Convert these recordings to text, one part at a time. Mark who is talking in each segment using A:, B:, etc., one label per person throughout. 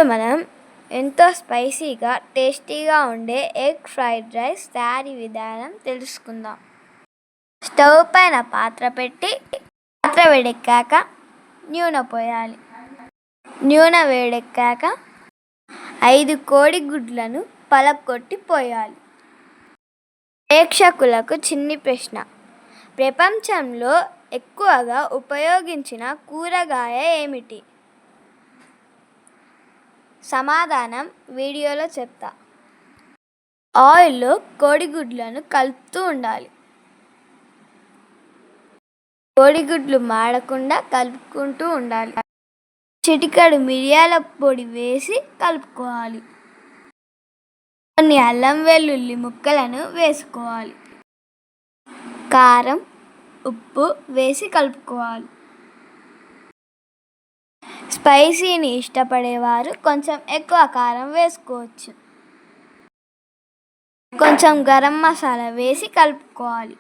A: ఇప్పుడు మనం ఎంతో స్పైసీగా టేస్టీగా ఉండే ఎగ్ ఫ్రైడ్ రైస్ తయారీ విధానం తెలుసుకుందాం. స్టవ్ పైన పాత్ర పెట్టి పాత్ర వేడెక్కాక నూనె పోయాలి. నూనె వేడెక్కాక 5 కోడిగుడ్లను పలగొట్టి పోయాలి. ప్రేక్షకులకు చిన్ని ప్రశ్న: ప్రపంచంలో ఎక్కువగా ఉపయోగించిన కూరగాయ ఏమిటి? సమాధానం వీడియోలో చెప్తా. ఆయిల్లో కోడిగుడ్లను కలుపుతూ ఉండాలి. కోడిగుడ్లు మాడకుండా కలుపుకుంటూ ఉండాలి. చిటికెడు మిరియాల పొడి వేసి కలుపుకోవాలి. కొన్ని అల్లం వెల్లుల్లి ముక్కలను వేసుకోవాలి. కారం, ఉప్పు వేసి కలుపుకోవాలి. స్పైసీని ఇష్టపడేవారు కొంచెం ఎక్కువ కారం వేసుకోవచ్చు. కొంచెం గరం మసాలా వేసి కలుపుకోవాలి.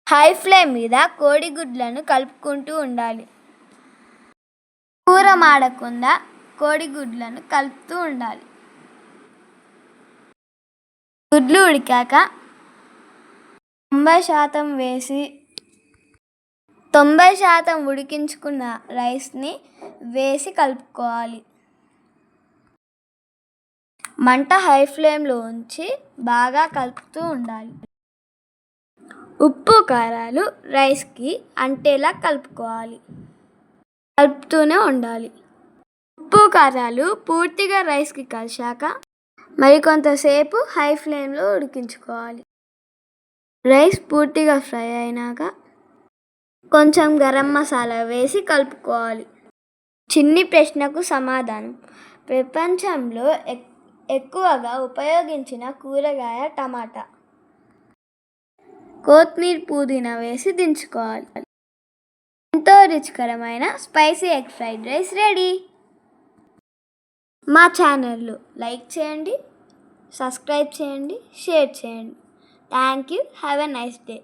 A: హై ఫ్లేమ్ మీద కోడిగుడ్లను కలుపుకుంటూ ఉండాలి. కూర మాడకుండా కోడిగుడ్లను కలుపుతూ ఉండాలి. గుడ్లు ఉడికాక 90% ఉడికించుకున్న రైస్ని వేసి కలుపుకోవాలి. మంట హై ఫ్లేమ్లో ఉంచి బాగా కలుపుతూ ఉండాలి. ఉప్పు కారాలు రైస్కి అంటేలా కలుపుకోవాలి. కలుపుతూనే ఉండాలి. ఉప్పు కారాలు పూర్తిగా రైస్కి కలిశాక మరికొంతసేపు హై ఫ్లేమ్లో ఉడికించుకోవాలి. రైస్ పూర్తిగా ఫ్రై అయినాక కొంచెం గరం మసాలా వేసి కలుపుకోవాలి. చిన్ని ప్రశ్నకు సమాధానం: ప్రపంచంలో ఎక్కువగా ఉపయోగించిన కూరగాయ టమాటా. కొత్తిమీర, పుదీనా వేసి దించుకోవాలి. ఎంతో రుచికరమైన spicy egg fried rice ready. మా ఛానల్ను లైక్ చేయండి, సబ్స్క్రైబ్ చేయండి, షేర్ చేయండి. Thank you. Have a nice day.